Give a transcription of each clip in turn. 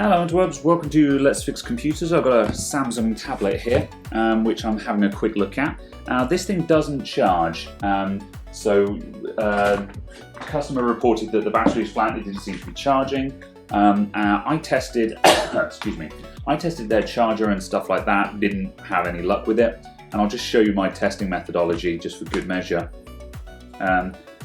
Hello interwebs, welcome to Let's Fix Computers. I've got a Samsung tablet here, which I'm having a quick look at. This thing doesn't charge, customer reported that the battery is flat, it didn't seem to be charging. I tested, I tested their charger and stuff like that, didn't have any luck with it. And I'll just show you my testing methodology just for good measure.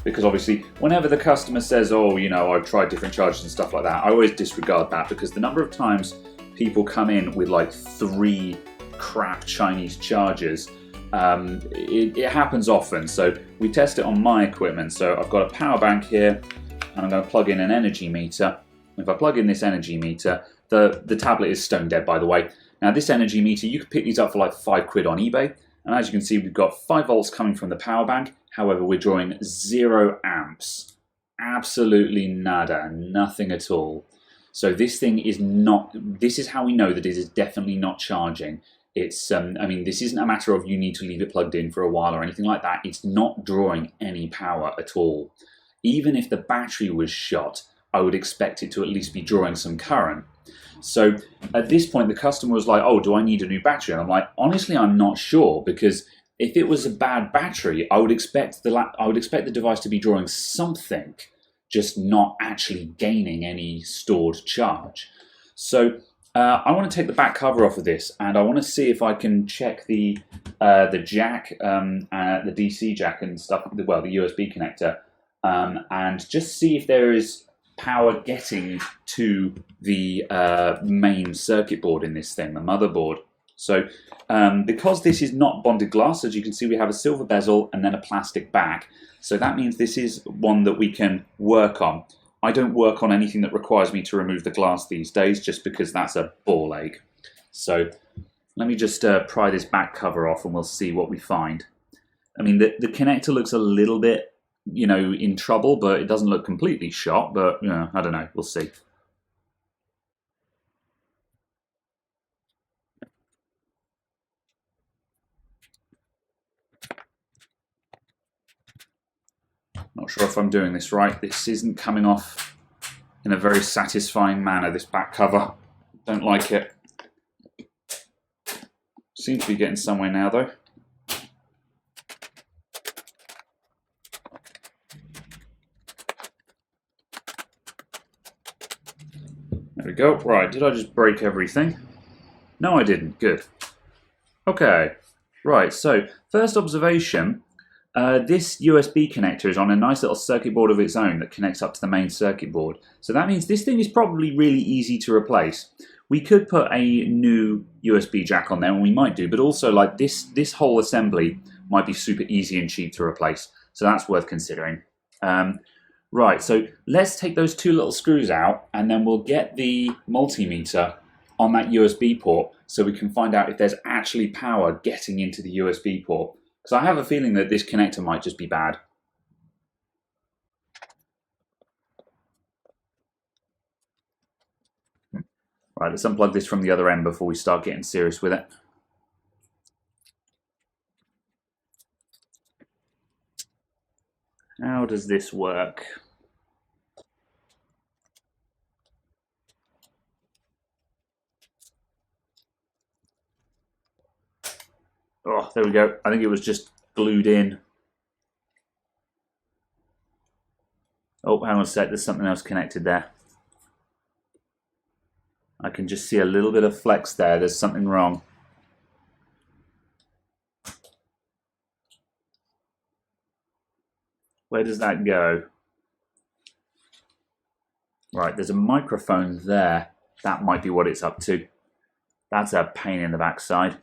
Because obviously, whenever the customer says, oh, you know, I've tried different chargers and stuff like that, I always disregard that, because the number of times people come in with like 3 crap Chinese chargers, it happens often. So we test it on my equipment. So I've got a power bank here, and I'm going to plug in an energy meter. If I plug in this energy meter, the tablet is stone dead, by the way. Now this energy meter, you can pick these up for like £5 on eBay. And as you can see, we've got 5 volts coming from the power bank. However, we're drawing 0 amps. Absolutely nada, nothing at all. So this thing is not, this is how we know that it is definitely not charging. It's, I mean, this isn't a matter of you need to leave it plugged in for a while or anything like that. It's not drawing any power at all. Even if the battery was shot, I would expect it to at least be drawing some current. So at this point, the customer was like, oh, do I need a new battery? And I'm like, honestly, I'm not sure, because if it was a bad battery, I would expect the device to be drawing something, just not actually gaining any stored charge. So I want to take the back cover off of this, and I want to see if I can check the jack, the DC jack and stuff, well, the USB connector, and just see if there is power getting to the main circuit board in this thing, the motherboard. So because this is not bonded glass, as you can see, we have a silver bezel and then a plastic back. So that means this is one that we can work on. I don't work on anything that requires me to remove the glass these days, just because that's a ball ache. So let me just pry this back cover off and we'll see what we find. I mean, the connector looks a little bit, you know, in trouble, but it doesn't look completely shot, but, you know, I don't know, we'll see. Not sure if I'm doing this right. This isn't coming off in a very satisfying manner, this back cover. Don't like it. Seems to be getting somewhere now, though. There we go. Right, did I just break everything? No, I didn't. Good. Okay. Right, so first observation. This USB connector is on a nice little circuit board of its own that connects up to the main circuit board. So that means this thing is probably really easy to replace. We could put a new USB jack on there, and we might do, but also like this whole assembly might be super easy and cheap to replace. So that's worth considering. Right, so let's take those 2 little screws out, and then we'll get the multimeter on that USB port so we can find out if there's actually power getting into the USB port. Because I have a feeling that this connector might just be bad. Right, let's unplug this from the other end before we start getting serious with it. How does this work? Oh, there we go. I think it was just glued in. Oh, hang on a sec. There's something else connected there. I can just see a little bit of flex there. There's something wrong. Where does that go? Right, there's a microphone there. That might be what it's up to. That's a pain in the backside.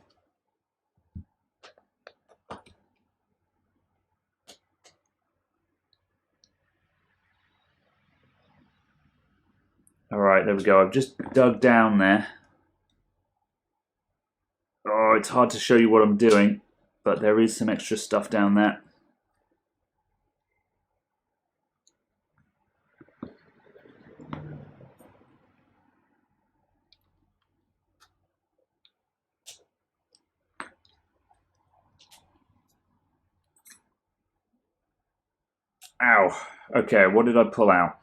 Alright, there we go. I've just dug down there. Oh, it's hard to show you what I'm doing, but there is some extra stuff down there. Ow. Okay, what did I pull out?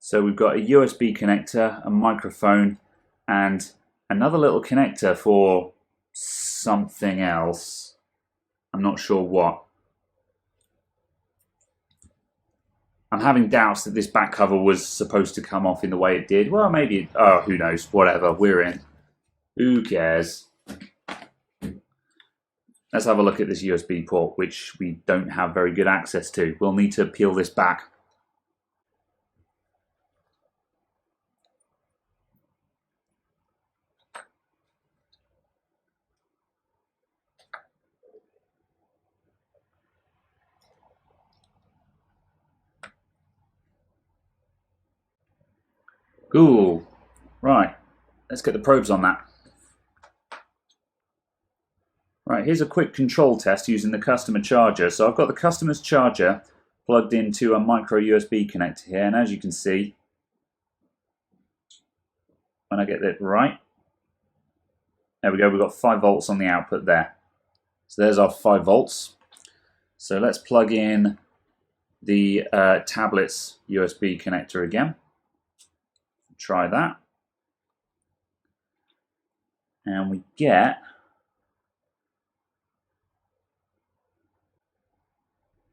So we've got a USB connector, a microphone, and another little connector for something else. I'm not sure what. I'm having doubts that this back cover was supposed to come off in the way it did. Well, maybe, oh, who knows, whatever, we're in. Who cares? Let's have a look at this USB port, which we don't have very good access to. We'll need to peel this back. Cool. Right, let's get the probes on that. Right, here's a quick control test using the customer charger. So I've got the customer's charger plugged into a micro USB connector here, and as you can see, when I get that right, there we go, we've got 5 volts on the output there. So there's our 5 volts. So let's plug in the tablet's USB connector again. Try that. And we get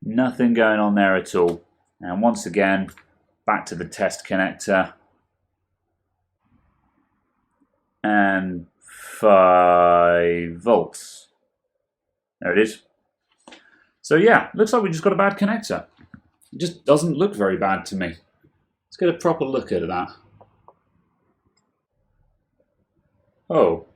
nothing going on there at all. And once again, back to the test connector. And 5 volts. There it is. So yeah, looks like we just got a bad connector. It just doesn't look very bad to me. Let's get a proper look at that. Oh.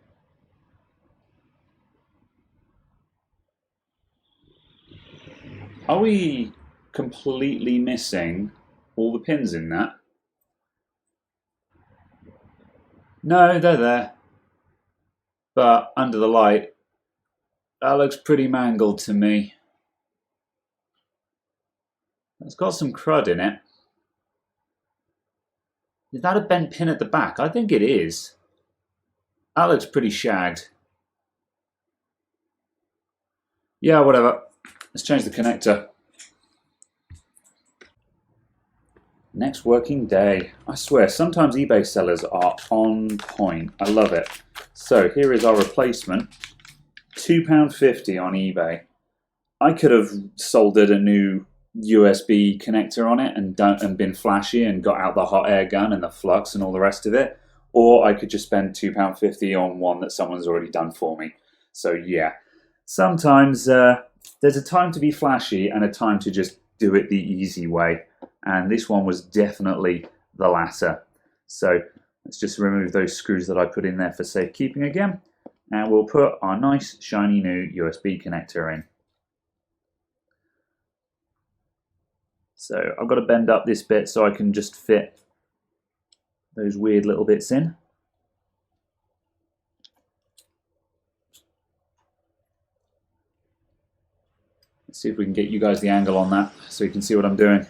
Are we completely missing all the pins in that? No, they're there. But under the light, that looks pretty mangled to me. It's got some crud in it. Is that a bent pin at the back? I think it is. That looks pretty shagged. Yeah, whatever. Let's change the connector. Next working day. I swear, sometimes eBay sellers are on point. I love it. So here is our replacement. £2.50 on eBay. I could have soldered a new USB connector on it and been flashy and got out the hot air gun and the flux and all the rest of it. Or I could just spend £2.50 on one that someone's already done for me. So yeah, sometimes there's a time to be flashy and a time to just do it the easy way. And this one was definitely the latter. So let's just remove those screws that I put in there for safekeeping again. And we'll put our nice shiny new USB connector in. So I've got to bend up this bit so I can just fit those weird little bits in. Let's see if we can get you guys the angle on that so you can see what I'm doing.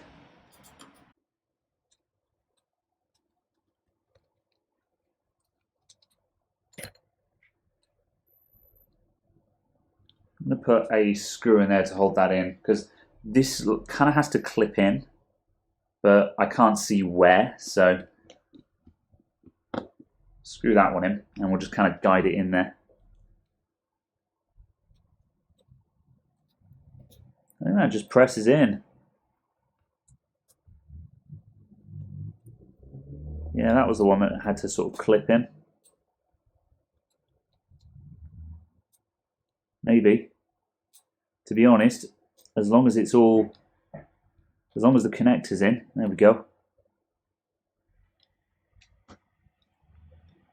I'm going to put a screw in there to hold that in because this kind of has to clip in, but I can't see where, so screw that one in and we'll just kind of guide it in there. And that just presses in. Yeah, that was the one that had to sort of clip in. Maybe. To be honest, as long as the connector's in, there we go.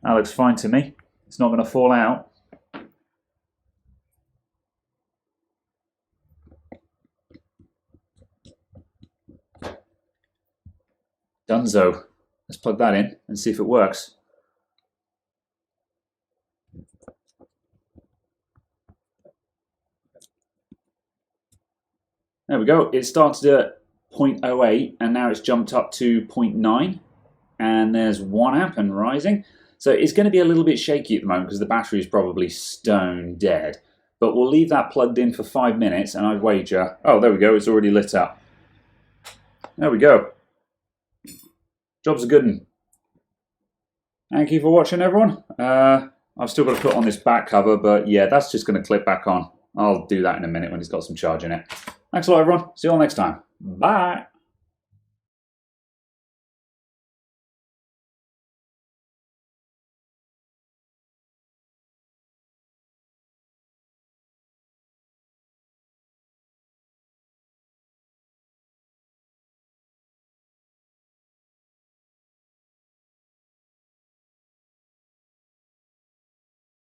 That looks fine to me. It's not going to fall out. Dunzo. Let's plug that in and see if it works. There we go. It started at 0.08 and now it's jumped up to 0.9 and there's 1 amp and rising. So it's going to be a little bit shaky at the moment because the battery is probably stone dead. But we'll leave that plugged in for 5 minutes and I'd wager... Oh, there we go. It's already lit up. There we go. Job's a good one. Thank you for watching, everyone. I've still got to put on this back cover, but yeah, that's just going to clip back on. I'll do that in a minute when it's got some charge in it. Thanks a lot, everyone. See you all next time. Bye.